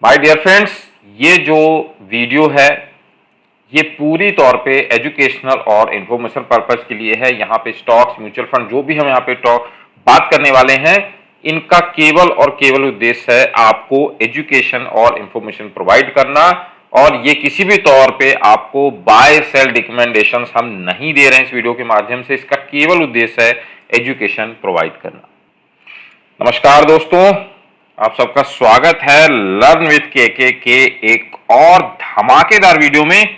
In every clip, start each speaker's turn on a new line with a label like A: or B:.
A: My dear friends, ये जो video है ये पूरी तौर पे एजुकेशनल और इंफॉर्मेशन पर्पस के लिए है। यहाँ पे स्टॉक्स, म्यूचुअल फंड जो भी हम यहाँ पे बात करने वाले हैं, इनका केवल और केवल उद्देश्य है आपको एजुकेशन और इंफॉर्मेशन प्रोवाइड करना। और ये किसी भी तौर पे आपको बाय सेल रिकमेंडेशंस हम नहीं दे रहे हैं इस वीडियो के माध्यम से। इसका केवल उद्देश्य है एजुकेशन प्रोवाइड करना। नमस्कार दोस्तों, आप सबका स्वागत है लर्न विथ के एक और धमाकेदार वीडियो में,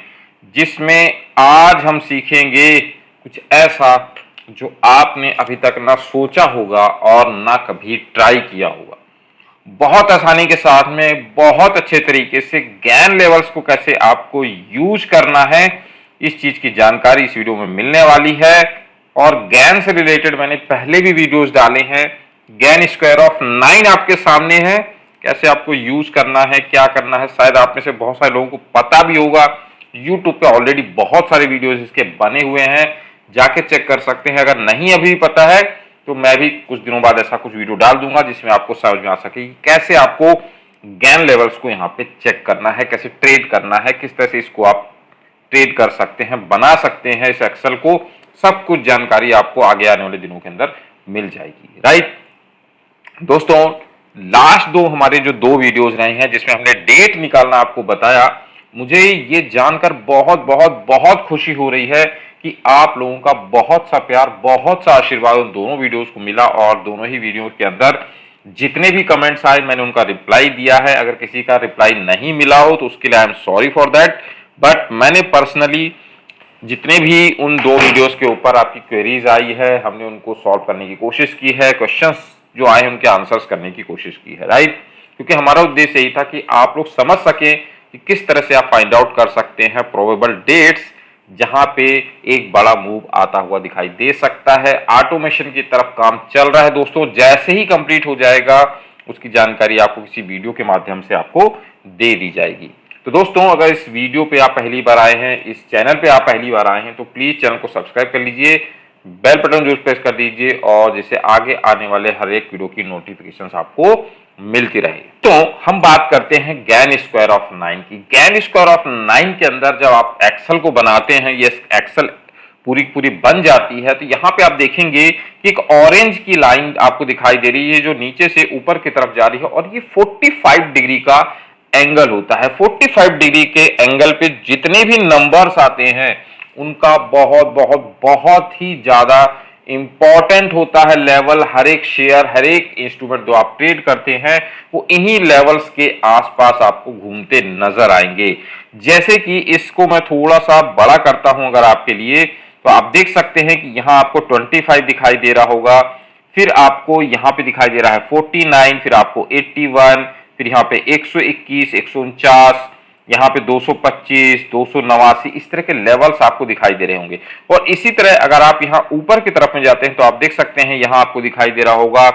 A: जिसमें आज हम सीखेंगे कुछ ऐसा जो आपने अभी तक ना सोचा होगा और ना कभी ट्राई किया होगा। बहुत आसानी के साथ में बहुत अच्छे तरीके से ज्ञान लेवल्स को कैसे आपको यूज करना है, इस चीज की जानकारी इस वीडियो में मिलने वाली है। और ज्ञान से रिलेटेड मैंने पहले भी वीडियोस डाले हैं। ज्ञान स्क्वायर ऑफ 9 आपके सामने है, कैसे आपको यूज करना है, क्या करना है। शायद आप में से बहुत सारे लोगों को पता भी होगा, यूट्यूब पे ऑलरेडी बहुत सारे वीडियोस इसके बने हुए हैं, जाके चेक कर सकते हैं। अगर नहीं अभी पता है तो मैं भी कुछ दिनों बाद ऐसा कुछ वीडियो डाल दूंगा जिसमें आपको समझ में आ सके कैसे आपको ज्ञान लेवल्स को यहाँ पे चेक करना है, कैसे ट्रेड करना है, किस तरह से इसको आप ट्रेड कर सकते हैं, बना सकते हैं इस एक्सेल को। सब कुछ जानकारी आपको आगे आने वाले दिनों के अंदर मिल जाएगी। राइट दोस्तों, लास्ट हमारे जो दो वीडियोस रहे हैं जिसमें हमने डेट निकालना आपको बताया, मुझे ये जानकर बहुत बहुत बहुत खुशी हो रही है कि आप लोगों का बहुत सा प्यार, बहुत सा आशीर्वाद उन दोनों वीडियोस को मिला। और दोनों ही वीडियो के अंदर जितने भी कमेंट्स आए मैंने उनका रिप्लाई दिया है। अगर किसी का रिप्लाई नहीं मिला हो तो उसके लिए I am sorry for that, but मैंने पर्सनली जितने भी उन दो वीडियोस के ऊपर आपकी क्वेरीज आई है, हमने उनको सॉल्व करने की कोशिश की है। क्वेश्चंस जो आए हैं उनके आंसर्स करने की कोशिश की है। राइट, क्योंकि हमारा उद्देश्य यही था कि आप लोग समझ सकें कि किस तरह से आप फाइंड आउट कर सकते हैं प्रोबेबल डेट्स जहां पे एक बड़ा मूव आता हुआ दिखाई दे सकता है। ऑटोमेशन की तरफ काम चल रहा है दोस्तों, जैसे ही कंप्लीट हो जाएगा उसकी जानकारी आपको किसी वीडियो के माध्यम से आपको दे दी जाएगी। तो दोस्तों, अगर इस वीडियो पे आप पहली बार आए हैं, इस चैनल पे आप पहली बार आए हैं, तो प्लीज चैनल को सब्सक्राइब कर लीजिए, बेल बटन जरूर प्रेस कर दीजिए, और जिससे आगे आने वाले हर एक वीडियो की नोटिफिकेशंस आपको मिलती रहे। तो हम बात करते हैं ज्ञान स्क्वायर ऑफ 9 की। ज्ञान स्क्वायर ऑफ 9 के अंदर जब आप एक्सेल को बनाते हैं, ये एक्सेल पूरी पूरी बन जाती है, तो यहाँ पे आप देखेंगे कि एक ऑरेंज की लाइन आपको दिखाई दे रही है जो नीचे से ऊपर की तरफ जा रही है, और ये 45 डिग्री का एंगल होता है। 45 डिग्री के एंगल पे जितने भी नंबर्स आते हैं उनका बहुत बहुत बहुत ही ज्यादा इंपॉर्टेंट होता है लेवल। हर एक शेयर, हर एक इंस्ट्रूमेंट जो आप ट्रेड करते हैं वो इन्हीं लेवल्स के आसपास आपको घूमते नजर आएंगे। जैसे कि इसको मैं थोड़ा सा बड़ा करता हूं अगर आपके लिए, तो आप देख सकते हैं कि यहां आपको 25 दिखाई दे रहा होगा, फिर आपको यहां पे दिखाई दे रहा है 49, फिर आपको 81, फिर यहाँ पे 121, 149, यहाँ पे 225, 289, इस तरह के लेवल्स आपको दिखाई दे रहे होंगे। और इसी तरह अगर आप यहाँ ऊपर की तरफ में जाते हैं तो आप देख सकते हैं यहाँ आपको दिखाई दे रहा होगा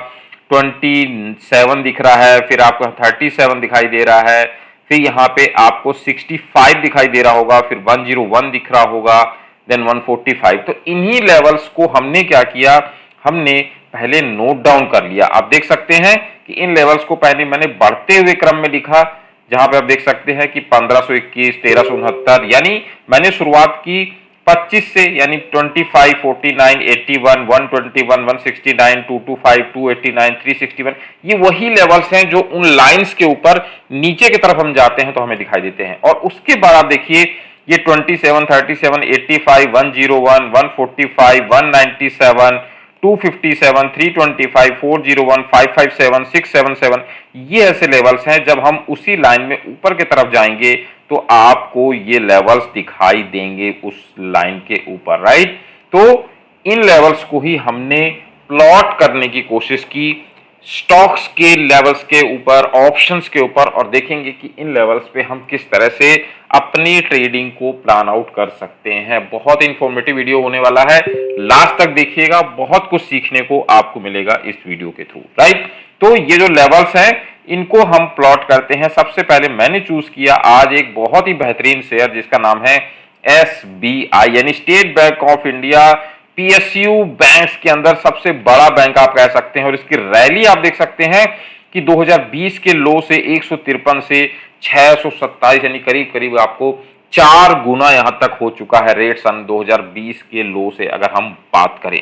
A: 27 दिख रहा है, फिर आपको 37 दिखाई दे रहा है, फिर यहाँ पे आपको 65 दिखाई दे रहा होगा, फिर 101 दिख रहा होगा, देन 145। तो इन्हीं लेवल्स को हमने क्या किया, हमने पहले नोट डाउन कर लिया। आप देख सकते हैं कि इन लेवल्स को पहले मैंने बढ़ते हुए क्रम में लिखा, जहां पे आप देख सकते हैं कि 1521, 1369, यानी मैंने शुरुआत की 25 से, यानी 25, 49, 81, 121, 169, 225, 289, 361। ये वही लेवल्स हैं जो उन लाइंस के ऊपर नीचे की तरफ हम जाते हैं तो हमें दिखाई देते हैं। और उसके बाद आप देखिए ये 27, 37, 85, 101, 145, 197, 257, 325, 401, 557, 677, ये ऐसे लेवल्स हैं जब हम उसी लाइन में ऊपर की तरफ जाएंगे तो आपको ये लेवल्स दिखाई देंगे उस लाइन के ऊपर। राइट, तो इन लेवल्स को ही हमने प्लॉट करने की कोशिश की स्टॉक्स के लेवल्स के ऊपर, ऑप्शंस के ऊपर, और देखेंगे कि इन लेवल्स पे हम किस तरह से अपनी ट्रेडिंग को प्लान आउट कर सकते हैं। बहुत इंफॉर्मेटिव वीडियो होने वाला है, लास्ट तक देखिएगा, बहुत कुछ सीखने को आपको मिलेगा इस वीडियो के थ्रू। राइट, तो ये जो लेवल्स हैं इनको हम प्लॉट करते हैं। सबसे पहले मैंने चूज किया आज एक बहुत ही बेहतरीन शेयर जिसका नाम है SBI, यानी state bank of India. PSU banks के अंदर सबसे बड़ा बैंक आप कह सकते हैं, और इसकी रैली आप देख सकते हैं कि 2020 के लो से 153 से 627 यानी करीब करीब आपको 4 गुना यहां तक हो चुका है रेट सन 2020 के लो से अगर हम बात करें।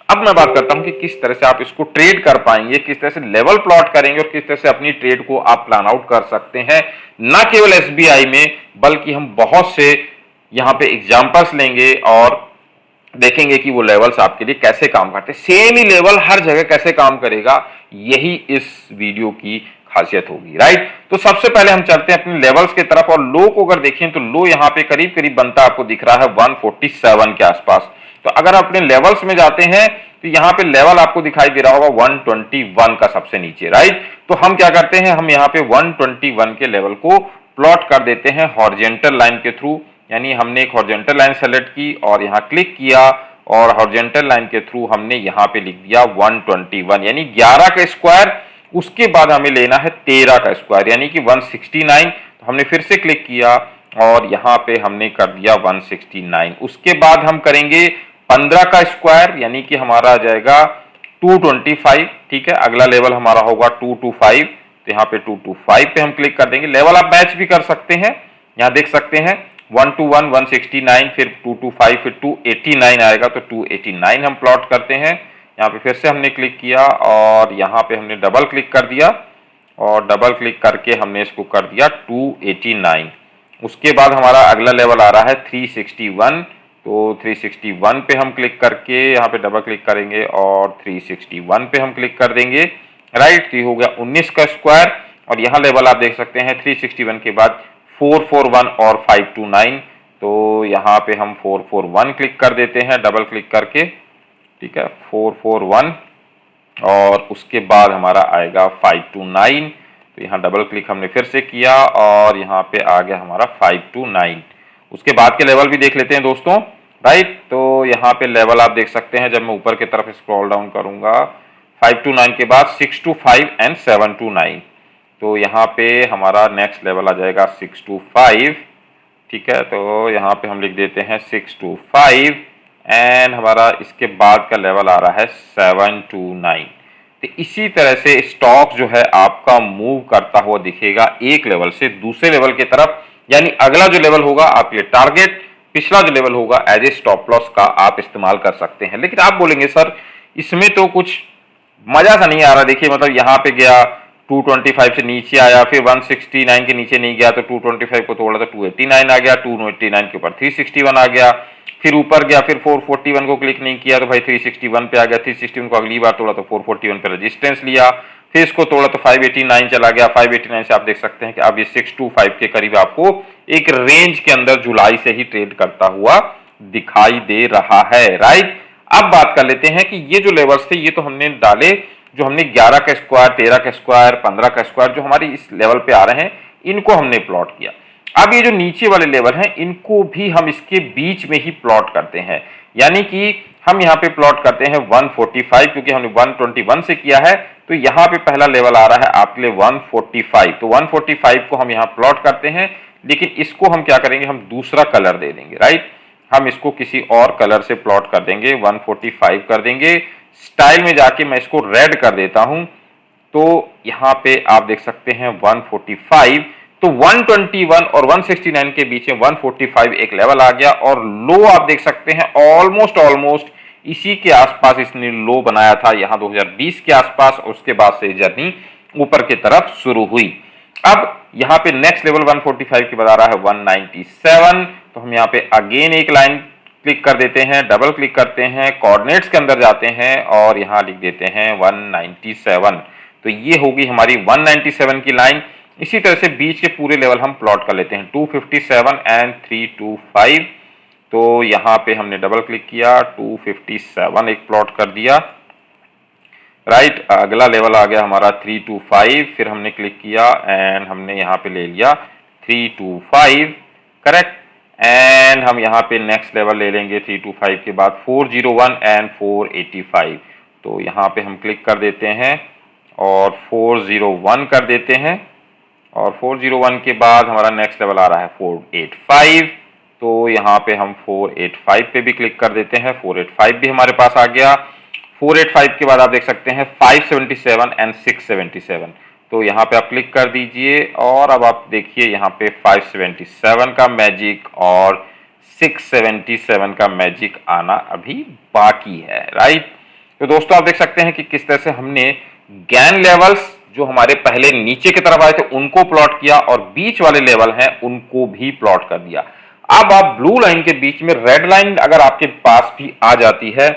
A: अब मैं बात करता हूं कि किस तरह से आप इसको ट्रेड कर पाएंगे, किस तरह से लेवल प्लॉट करेंगे और किस तरह से अपनी ट्रेड को आप प्लान आउट कर सकते हैं, न केवल एसबीआई में बल्कि हम बहुत से यहां पे एग्जांपल्स लेंगे और देखेंगे कि वो लेवल्स आपके लिए कैसे काम करते हैं। सेम ही लेवल हर जगह कैसे काम करेगा, यही इस वीडियो की खासियत होगी, राइट। तो सबसे पहले हम चलते हैं अपने लेवल्स की तरफ और लो को अगर देखें तो लो यहाँ पे करीब करीब बनता आपको दिख रहा है 147 के आसपास। तो अगर अपने लेवल्स में जाते हैं तो यहाँ पे लेवल आपको दिखाई दे रहा होगा 121 का सबसे नीचे, राइट। तो हम क्या करते हैं, हम यहाँ पे 121 के लेवल को प्लॉट कर देते हैं हॉरिजॉन्टल लाइन के थ्रू, यानी हमने एक हॉरिजॉन्टल लाइन सेलेक्ट की और यहाँ क्लिक किया और हॉरिजॉन्टल लाइन के थ्रू हमने यहाँ पे लिख दिया 121 यानी 11 का स्क्वायर। उसके बाद हमें लेना है 13 का स्क्वायर यानी कि 169। तो हमने फिर से क्लिक किया और यहाँ पे हमने कर दिया 169। उसके बाद हम करेंगे 15 का स्क्वायर यानी कि हमारा आ जाएगा 225, ठीक है। अगला लेवल हमारा होगा 225, तो यहाँ पे 225 पे हम क्लिक कर देंगे। लेवल आप मैच भी कर सकते हैं, यहाँ देख सकते हैं 121 169 फिर 225 फिर 289 आएगा, तो 289 हम प्लॉट करते हैं। यहाँ पे फिर से हमने क्लिक किया और यहाँ पे हमने डबल क्लिक कर दिया और डबल क्लिक करके हमने इसको कर दिया 289। उसके बाद हमारा अगला लेवल आ रहा है 361, तो 361 पे हम क्लिक करके यहाँ पे डबल क्लिक करेंगे और 361 पे हम क्लिक कर देंगे, राइट। तो ये हो गया 19 का स्क्वायर और यहाँ लेवल आप देख सकते हैं 361 के बाद 441 और 529, तो यहाँ पे हम 441 क्लिक कर देते हैं डबल क्लिक करके, ठीक है 441 और उसके बाद हमारा आएगा 529। तो यहाँ डबल क्लिक हमने फिर से किया और यहाँ पे आ गया हमारा 529। उसके बाद के लेवल भी देख लेते हैं दोस्तों, राइट। तो यहाँ पे लेवल आप देख सकते हैं, जब मैं ऊपर की तरफ स्क्रॉल डाउन करूंगा 529 के बाद 625 एंड 729, तो यहाँ पे हमारा नेक्स्ट लेवल आ जाएगा 625, ठीक है। तो यहाँ पे हम लिख देते हैं 625 एंड हमारा इसके बाद का लेवल आ रहा है 729। तो इसी तरह से स्टॉक जो है आपका मूव करता हुआ दिखेगा एक लेवल से दूसरे लेवल की तरफ, यानी अगला जो लेवल होगा आपके लिए टारगेट, पिछला जो लेवल होगा एज ए स्टॉप लॉस का आप इस्तेमाल कर सकते हैं। लेकिन आप बोलेंगे सर इसमें तो कुछ मजा सा नहीं आ रहा, देखिए मतलब यहाँ पे गया 225 से नीचे आया, फिर 169 के नीचे नहीं गया तो 225 को तोड़ा तो 289 आ गया, 289 के ऊपर 361 आ गया, फिर ऊपर गया, फिर 441 को क्लिक नहीं किया तो भाई 361 पे आ गया, 361 को अगली बार तोड़ा तो 441 पे रेजिस्टेंस लिया, फिर इसको तोड़ा तो 589 चला गया, 589 से आप देख सकते हैं कि अब ये 625 के करीब आपको एक रेंज के अंदर जुलाई से ही ट्रेड करता हुआ दिखाई दे रहा है, राइट। अब बात कर लेते हैं कि ये जो लेवल्स थे ये तो हमने डाले, जो हमने 11 का स्क्वायर 13 का स्क्वायर 15 का स्क्वायर जो हमारी इस लेवल पे आ रहे हैं इनको हमने प्लॉट किया। अब ये जो नीचे वाले लेवल हैं इनको भी हम इसके बीच में ही प्लॉट करते हैं, यानी कि हम यहाँ पे प्लॉट करते हैं 145, क्योंकि हमने 121 से किया है तो यहाँ पे पहला लेवल आ रहा है आपके लिए 145, तो 145 को हम यहाँ प्लॉट करते हैं। लेकिन इसको हम क्या करेंगे, हम दूसरा कलर दे देंगे, राइट। हम इसको किसी और कलर से प्लॉट कर देंगे, 145 कर देंगे। स्टाइल में जाके मैं इसको रेड कर देता हूं, तो यहाँ पे आप देख सकते हैं 145, तो 121 और 169 के बीच में 145 एक लेवल आ गया और लो आप देख सकते हैं ऑलमोस्ट इसी के आसपास इसने लो बनाया था यहाँ 2020 के आसपास, उसके बाद से जर्नी ऊपर की तरफ शुरू हुई। अब यहाँ पे नेक्स्ट लेवल 145 के बाद आ रहा है 197, तो हम यहाँ पे अगेन एक लाइन क्लिक कर देते हैं, डबल क्लिक करते हैं, कोऑर्डिनेट्स के अंदर जाते हैं और यहाँ लिख देते हैं 197, तो ये होगी हमारी 197 की लाइन। इसी तरह से बीच के पूरे लेवल हम प्लॉट कर लेते हैं 257 एंड 325, तो यहाँ पे हमने डबल क्लिक किया 257 एक प्लॉट कर दिया, राइट। अगला लेवल आ गया हमारा 325, फिर हमने क्लिक किया एंड हमने यहाँ पे ले लिया 325, करेक्ट। एंड हम यहाँ पे नेक्स्ट लेवल ले लेंगे 325 के बाद 401 एंड 485, तो यहाँ पे हम क्लिक कर देते हैं और 401 कर देते हैं और 401 के बाद हमारा नेक्स्ट लेवल आ रहा है 485, तो यहाँ पे हम 485 पे भी क्लिक कर देते हैं, 485 भी हमारे पास आ गया। 485 के बाद आप देख सकते हैं 577 एंड 677, तो यहाँ पे आप क्लिक कर दीजिए और अब आप देखिए यहाँ पे 577 का मैजिक और 677 का मैजिक आना अभी बाकी है, राइट। तो दोस्तों आप देख सकते हैं कि किस तरह से हमने गैन लेवल्स जो हमारे पहले नीचे की तरफ आए थे उनको प्लॉट किया और बीच वाले लेवल हैं उनको भी प्लॉट कर दिया। अब आप ब्लू लाइन के बीच में रेड लाइन अगर आपके पास भी आ जाती है,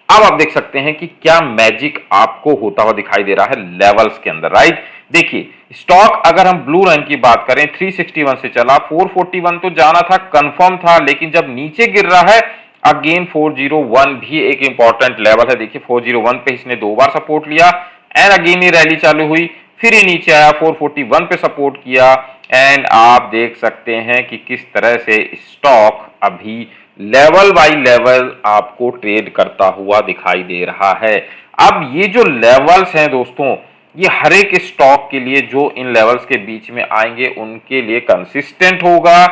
A: अब आप देख सकते हैं कि क्या मैजिक आपको होता हुआ दिखाई दे रहा है लेवल्स के अंदर, राइट। देखिए स्टॉक अगर हम ब्लू लाइन की बात करें 361 से चला, 441 तो जाना था, कंफर्म था, लेकिन जब नीचे गिर रहा है अगेन 401 भी एक इंपॉर्टेंट लेवल है। देखिए 401 पे इसने 2 बार सपोर्ट लिया एंड अगेन ये रैली चालू हुई, फिर ये नीचे आया 441 पे सपोर्ट किया एंड आप देख सकते हैं कि किस तरह से स्टॉक अभी लेवल बाय लेवल आपको ट्रेड करता हुआ दिखाई दे रहा है। अब ये जो लेवल्स हैं दोस्तों, ये हर एक स्टॉक के लिए जो इन लेवल्स के बीच में आएंगे उनके लिए कंसिस्टेंट होगा,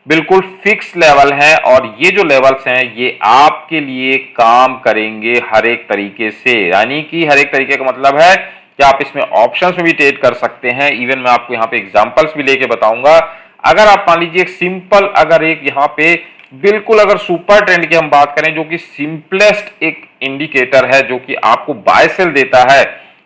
A: बिल्कुल फिक्स लेवल है और ये जो लेवल्स हैं ये आपके लिए काम करेंगे हर एक तरीके से। यानी कि हर एक तरीके का मतलब है कि आप इसमें ऑप्शंस में भी ट्रेड कर सकते हैं। इवन मैं आपको यहाँ पे एग्जांपल्स भी लेके बताऊंगा। अगर आप मान लीजिए एक सिंपल अगर एक यहाँ पे बिल्कुल अगर सुपर ट्रेंड की हम बात करें जो कि सिंपलेस्ट एक इंडिकेटर है जो कि आपको बाय सेल देता है,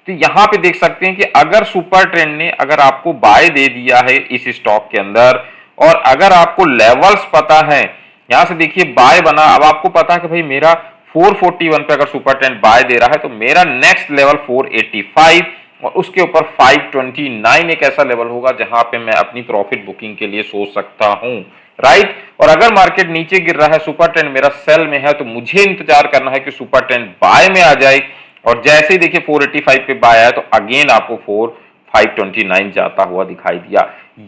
A: तो यहां पे देख सकते हैं कि अगर सुपर ट्रेंड ने अगर आपको बाय दे दिया है इस स्टॉक के अंदर और अगर आपको लेवल्स पता है, यहां से देखिए बाय बना, अब आपको पता है कि भाई मेरा 441 पे अगर सुपर ट्रेंड बाय दे रहा है तो मेरा नेक्स्ट लेवल 485 और उसके ऊपर 529 एक ऐसा लेवल होगा जहां पे मैं अपनी प्रॉफिट बुकिंग के लिए सोच सकता हूं, राइट। और अगर मार्केट नीचे गिर रहा है, सुपर ट्रेंड मेरा सेल में है, तो मुझे इंतजार करना है कि सुपर ट्रेंड बाय में आ जाए और जैसे ही देखिए 485 पे बाय आया तो अगेन आपको 529 जाता हुआ दिखाई दिया।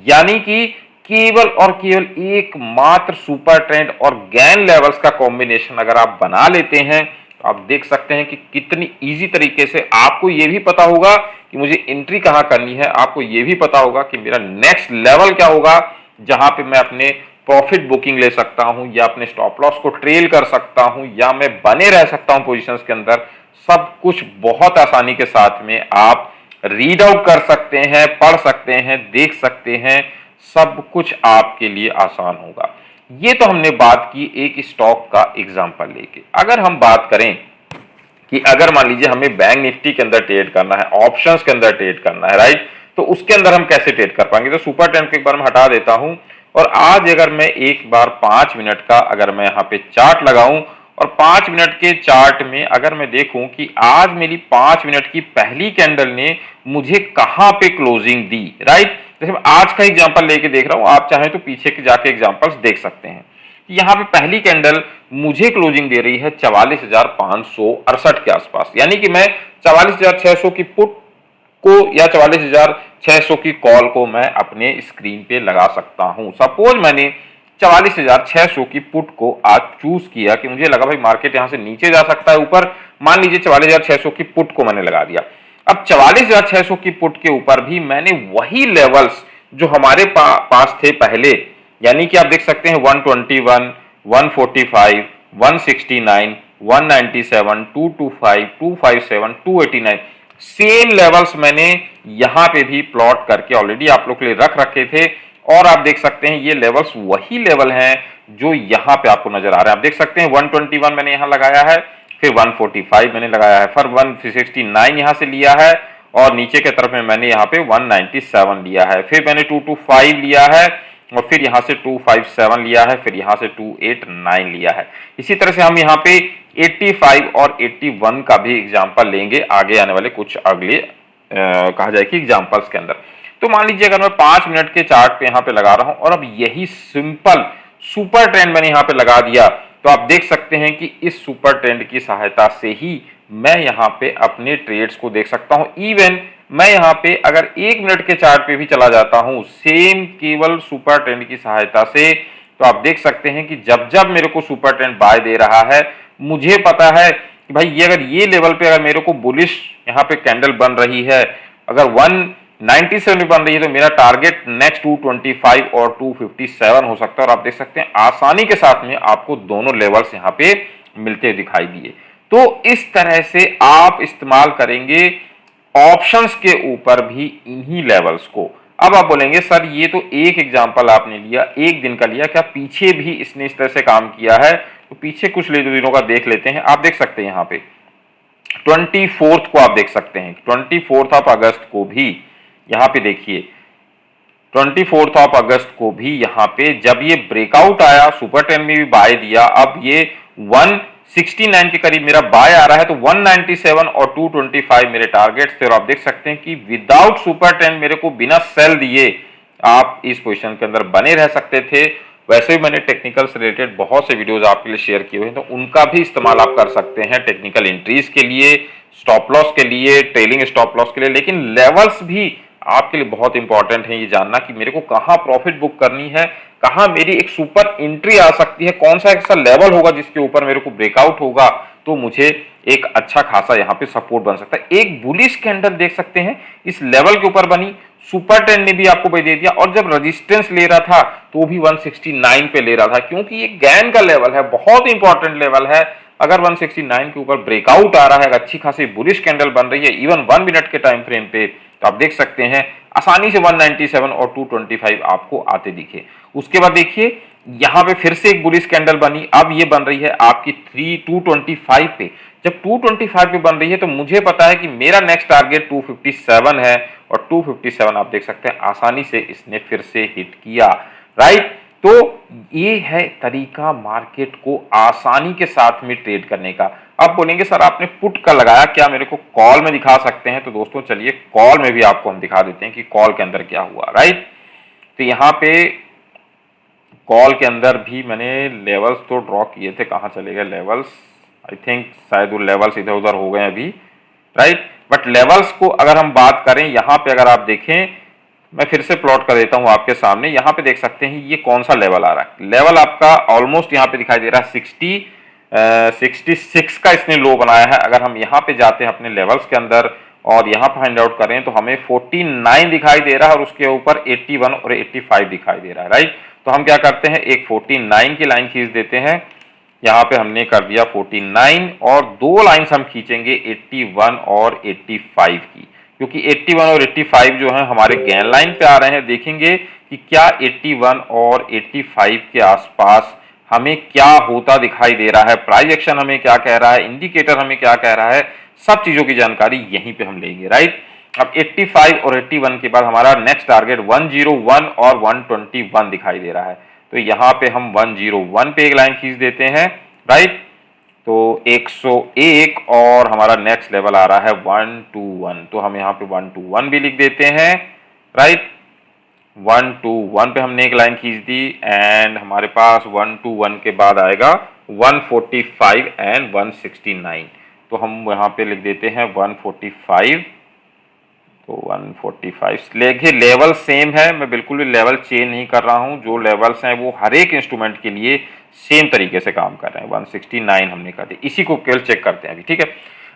A: यानी कि केवल और केवल एकमात्र सुपर ट्रेंड और गैन लेवल्स का कॉम्बिनेशन अगर आप बना लेते हैं तो आप देख सकते हैं कि कितनी इजी तरीके से आपको यह भी पता होगा कि मुझे एंट्री कहां करनी है, आपको यह भी पता होगा कि मेरा नेक्स्ट लेवल क्या होगा जहां पे मैं अपने प्रॉफिट बुकिंग ले सकता हूं या अपने स्टॉप लॉस को ट्रेल कर सकता हूं या मैं बने रह सकता हूं पोजीशंस के अंदर। सब कुछ बहुत आसानी के साथ में आप रीड आउट कर सकते हैं, पढ़ सकते हैं, देख सकते हैं, सब कुछ आपके लिए आसान होगा। ये तो हमने बात की एक स्टॉक का एग्जांपल लेके। अगर हम बात करें कि अगर मान लीजिए हमें बैंक निफ्टी के अंदर ट्रेड करना है, ऑप्शंस के अंदर ट्रेड करना है, राइट, तो उसके अंदर हम कैसे ट्रेड कर पाएंगे। तो सुपर ट्रेंड को एक बार मैं हटा देता हूं और आज अगर मैं एक बार 5 मिनट का अगर मैं यहाँ पे चार्ट लगाऊं और 5 मिनट के चार्ट में अगर मैं देखूं कि आज मेरी 5 मिनट की पहली कैंडल ने मुझे कहां पे क्लोजिंग दी, राइट। जैसे आज का एग्जांपल लेके देख रहा हूं, आप चाहें तो पीछे के जाके एग्जांपल्स देख सकते हैं। यहाँ पे पहली कैंडल मुझे क्लोजिंग दे रही है 44,568 के आसपास, यानी कि मैं 44,600 की पुट को या 44,600 की कॉल को मैं अपने स्क्रीन पे लगा सकता हूं। सपोज मैंने 44,600 की पुट को आज चूज किया कि मुझे लगा भाई मार्केट यहां से नीचे जा सकता है ऊपर, मान लीजिए 44,600 की पुट को मैंने लगा दिया। अब 44,600 की पुट के ऊपर भी मैंने वही लेवल्स जो हमारे पास थे पहले, यानी कि आप देख सकते हैं 121, 145, 169, 197, 225, 257, 289 सेम लेवल्स मैंने यहां पे भी प्लॉट करके ऑलरेडी आप लोग के लिए रख रखे थे और आप देख सकते हैं ये लेवल्स वही लेवल हैं जो यहां पे आपको नजर आ रहे हैं। आप देख सकते हैं 121 मैंने यहां लगाया है, फिर 145 मैंने लगाया है, फिर 169 यहां से लिया है और नीचे के तरफ में मैंने यहाँ पे 197 लिया है, फिर मैंने 225 लिया है और फिर यहाँ से 257 लिया है, फिर यहाँ से 289 लिया है। इसी तरह से हम यहाँ पे 85 और 81 का भी एग्जाम्पल लेंगे आगे आने वाले कुछ अगले कहा जाए कि एग्जाम्पल्स के अंदर। तो मान लीजिए अगर मैं 5 मिनट के चार्ट पे यहाँ पे लगा रहा हूं और अब यही सिंपल सुपर ट्रेंड मैंने यहाँ पे लगा दिया, तो आप देख सकते हैं कि इस सुपर ट्रेंड की सहायता से ही मैं यहाँ पे अपने ट्रेड्स को देख सकता हूं। इवन मैं यहाँ पे अगर 1 मिनट के चार्ट पे भी चला जाता हूं सेम केवल सुपर ट्रेंड की सहायता से, तो आप देख सकते हैं कि जब जब मेरे को सुपर ट्रेंड बाय दे रहा है, मुझे पता है कि भाई ये अगर ये लेवल पे अगर मेरे को बुलिश यहाँ पे कैंडल बन रही है, अगर 197 बन रही है, तो मेरा टारगेट नेक्स्ट 225 और 257 हो सकता है। और आप देख सकते हैं आसानी के साथ में आपको दोनों लेवल्स यहाँ पे मिलते दिखाई दिए। तो इस तरह से आप इस्तेमाल करेंगे ऑप्शंस के ऊपर भी इन्हीं लेवल्स को। अब आप बोलेंगे सर ये तो एक एग्जांपल आपने लिया, एक दिन का लिया, क्या पीछे भी इसने इस तरह से काम किया है? तो पीछे कुछ दिनों का देख लेते हैं। आप देख सकते हैं यहाँ पे 24 को आप देख सकते हैं, 24 अगस्त को भी यहाँ पे देखिए 24 अगस्त को भी यहाँ पे जब ये ब्रेकआउट आया, सुपर 10 में भी बाय दिया, अब ये 169 के करीब मेरा बाय आ रहा है, तो 197 और 225 मेरे टारगेट्स थे। और आप देख सकते हैं कि विदाउट सुपर 10 मेरे को बिना सेल दिए आप इस पोजीशन के अंदर बने रह सकते थे। वैसे भी मैंने टेक्निकल से रिलेटेड बहुत से वीडियोस आपके लिए शेयर किए हुए हैं, तो उनका भी इस्तेमाल आप कर सकते हैं टेक्निकल एंट्रीज के लिए, स्टॉप लॉस के लिए, ट्रेलिंग स्टॉप लॉस के लिए। लेकिन लेवल्स भी आपके लिए बहुत इंपॉर्टेंट है ये जानना कि मेरे को कहां प्रॉफिट बुक करनी है, कहां मेरी एक सुपर एंट्री आ सकती है, कौन सा ऐसा लेवल होगा जिसके ऊपर मेरे को ब्रेकआउट होगा तो मुझे एक अच्छा खासा यहाँ पे सपोर्ट बन सकता है। एक बुलिश कैंडल देख सकते हैं इस लेवल के ऊपर बनी, सुपर 10 ने भी आपको दे दिया, और जब रेजिस्टेंस ले रहा था तो भी 169 पे ले रहा था, क्योंकि ये गैन का लेवल है, बहुत इंपॉर्टेंट लेवल है। अगर 169 के ऊपर ब्रेकआउट आ रहा है, अच्छी खासी बुलिश कैंडल बन रही है इवन 1 मिनट के टाइम फ्रेम पे, तो आप देख सकते हैं आसानी से 197 और 225 आपको आते दिखे। उसके बाद देखिए यहां पे फिर से एक बुलिश कैंडल बनी, अब ये बन रही है आपकी 225 पे। जब 225 पे बन रही है तो मुझे पता है कि मेरा नेक्स्ट टारगेट 257 है, और 257 आप देख सकते हैं आसानी से इसने फिर से हिट किया, राइट। तो ये है तरीका मार्केट को आसानी के साथ में ट्रेड करने का। आप बोलेंगे सर आपने पुट का लगाया, क्या मेरे को कॉल में दिखा सकते हैं? तो दोस्तों चलिए कॉल में भी आपको हम दिखा देते हैं कि कॉल के अंदर क्या हुआ, राइट। तो यहाँ पे कॉल के अंदर भी मैंने लेवल्स तो ड्रॉ किए थे, कहाँ चले गए लेवल्स? आई थिंक शायद वो लेवल्स इधर उधर हो गए अभी, राइट। बट लेवल्स को अगर हम बात करें, यहाँ पे अगर आप देखें, मैं फिर से प्लॉट कर देता हूं आपके सामने। यहाँ पे देख सकते हैं ये कौन सा लेवल आ रहा है। लेवल आपका ऑलमोस्ट यहाँ पे दिखाई दे रहा है 66 का इसने लो बनाया है। अगर हम यहाँ पे जाते हैं अपने लेवल्स के अंदर और यहाँ फाइंड आउट करें तो हमें 49 दिखाई दे रहा है, और उसके ऊपर 81 और 85 दिखाई दे रहा है, राइट। तो हम क्या करते हैं, एक 49 की लाइन खींच देते हैं। यहाँ पे हमने कर दिया 49, और दो लाइन्स हम खींचेंगे 81 और 85 की, क्योंकि 81 और 85 जो है हमारे गेन लाइन पे आ रहे हैं। देखेंगे कि क्या 81 और 85 के आसपास हमें क्या होता दिखाई दे रहा है, प्राइस एक्शन हमें क्या कह रहा है, इंडिकेटर हमें क्या कह रहा है, सब चीजों की जानकारी यहीं पे हम लेंगे, राइट। अब 85 और 81 के बाद हमारा नेक्स्ट टारगेट 101 और 121 दिखाई दे रहा है। तो यहाँ पे हम 101 पे एक लाइन खींच देते हैं, राइट। तो 101 और हमारा नेक्स्ट लेवल आ रहा है 121, तो हम यहाँ पे 121 भी लिख देते हैं, राइट। 121 पे हमने एक लाइन खींच दी, एंड हमारे पास 121 के बाद आएगा 145 एंड 169, तो हम यहाँ पे लिख देते हैं 145। तो 145 देखिए लेवल सेम है, मैं बिल्कुल भी लेवल चेंज नहीं कर रहा हूं, जो लेवल्स हैं वो हर एक इंस्ट्रूमेंट के लिए सेम तरीके से काम कर रहे हैं। 169 हमने कर दिया, इसी को केवल चेक करते हैं अभी, ठीक है।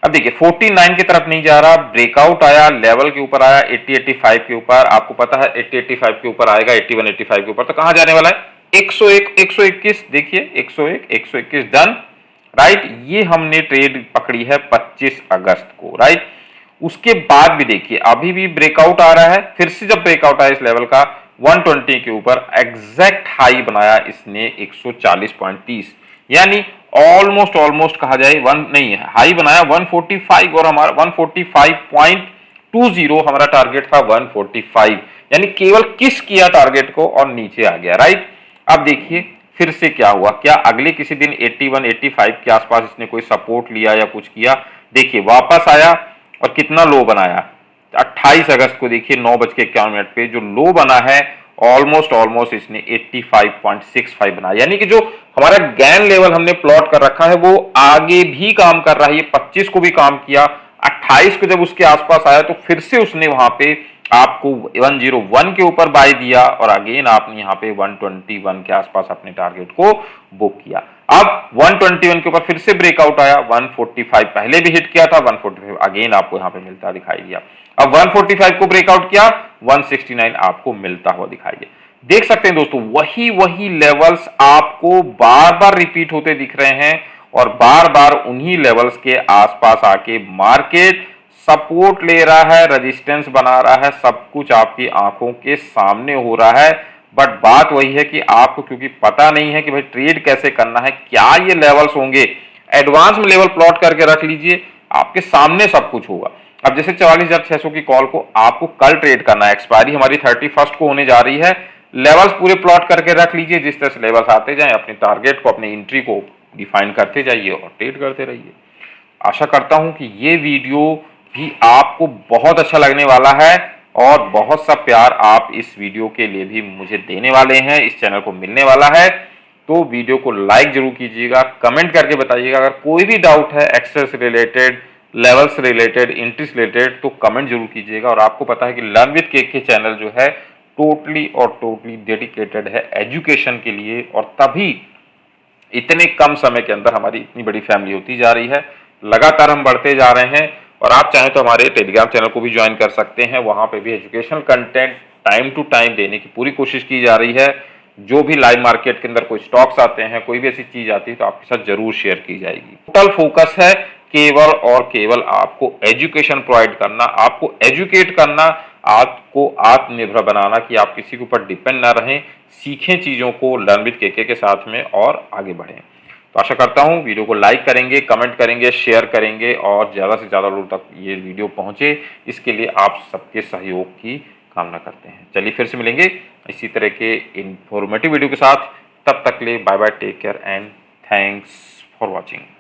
A: अब देखिए 49 की तरफ नहीं जा रहा, ब्रेकआउट आया, लेवल के ऊपर आया 80-85 के ऊपर, आपको पता है 80-85 के ऊपर आएगा, 81-85 के ऊपर, तो कहां जाने वाला है 101 121, देखिए 101 121 डन, राइट। ये हमने ट्रेड पकड़ी है 25 अगस्त को, राइट। उसके बाद भी देखिए अभी भी ब्रेकआउट आ रहा है, फिर से जब ब्रेकआउट आया इस लेवल का 120 के ऊपर, एग्जैक्ट हाई बनाया इसने 140.30, यानी ऑलमोस्ट कहा जाए वन नहीं है, हाई बनाया 145, और हमारा 145.20 हमारा टारगेट था 145, यानी केवल किस किया टारगेट को और नीचे आ गया, राइट। अब देखिए फिर से क्या हुआ, क्या अगले किसी दिन 81-85 के आसपास इसने कोई सपोर्ट लिया या कुछ किया? देखिए वापस आया और कितना लो बनाया 28 अगस्त को, देखिए 9:51 पे जो लो बना है ऑलमोस्ट इसने 85.65 बनाया, यानी कि जो हमारा गैन लेवल हमने प्लॉट कर रखा है वो आगे भी काम कर रहा है। ये 25 को भी काम किया, 28 को जब उसके आसपास आया तो फिर से उसने वहां पे आपको 101 के ऊपर बाय दिया, और अगेन आपने यहाँ पे 121 के आसपास अपने टारगेट को बुक किया। अब 121 के ऊपर फिर से ब्रेकआउट आया, 145 पहले भी हिट किया था, 145 अगेन आपको यहाँ पे मिलता दिखाई दिया। अब 145 को ब्रेकआउट किया, 169 आपको मिलता हुआ दिखाई दिया। देख सकते हैं दोस्तों वही लेवल्स आपको बार बार रिपीट होते दिख रहे हैं, और बार बार उन्हीं लेवल्स के आसपास आके मार्केट सपोर्ट ले रहा है, रेजिस्टेंस बना रहा है, सब कुछ आपकी आंखों के सामने हो रहा है। बट बात वही है कि आपको क्योंकि पता नहीं है कि भाई ट्रेड कैसे करना है, क्या ये लेवल्स होंगे, एडवांस में लेवल प्लॉट करके रख लीजिए, आपके सामने सब कुछ होगा। अब जैसे 44,600 की कॉल को आपको कल ट्रेड करना है, एक्सपायरी हमारी 31 को होने जा रही है, लेवल्स पूरे प्लॉट करके रख लीजिए, जिस तरह से लेवल्स आते जाएं अपने टारगेट को, अपनी एंट्री को डिफाइन करते जाइए और ट्रेड करते रहिए। आशा करता हूं कि ये वीडियो भी आपको बहुत अच्छा लगने वाला है और बहुत सा प्यार आप इस वीडियो के लिए भी मुझे देने वाले हैं, इस चैनल को मिलने वाला है। तो वीडियो को लाइक जरूर कीजिएगा, कमेंट करके बताइएगा। अगर कोई भी डाउट है एक्सेल से रिलेटेड, लेवल्स से रिलेटेड, एंट्री से रिलेटेड, तो कमेंट जरूर कीजिएगा। और आपको पता है कि लर्न विद के चैनल जो है टोटली और टोटली डेडिकेटेड है एजुकेशन के लिए, और तभी इतने कम समय के अंदर हमारी इतनी बड़ी फैमिली होती जा रही है। लगातार हम बढ़ते जा रहे हैं। और आप चाहें तो हमारे टेलीग्राम चैनल को भी ज्वाइन कर सकते हैं, वहां पे भी educational content time to time देने की पूरी कोशिश की जा रही है। जो भी लाइव मार्केट के अंदर कोई स्टॉक्स आते हैं, कोई भी ऐसी चीज आती है, तो आपके साथ जरूर शेयर की जाएगी। टोटल फोकस है केवल और केवल आपको एजुकेशन प्रोवाइड करना, आपको एजुकेट करना, आपको आत्मनिर्भर बनाना, कि आप किसी के ऊपर डिपेंड ना रहें, सीखें चीजों को लर्न विद के साथ में और आगे बढ़ें। तो आशा करता हूं वीडियो को लाइक करेंगे, कमेंट करेंगे, शेयर करेंगे और ज़्यादा से ज़्यादा लोगों तक ये वीडियो पहुंचे, इसके लिए आप सबके सहयोग की कामना करते हैं। चलिए फिर से मिलेंगे इसी तरह के इंफॉर्मेटिव वीडियो के साथ। तब तक के लिए bye bye, take care and thanks for watching.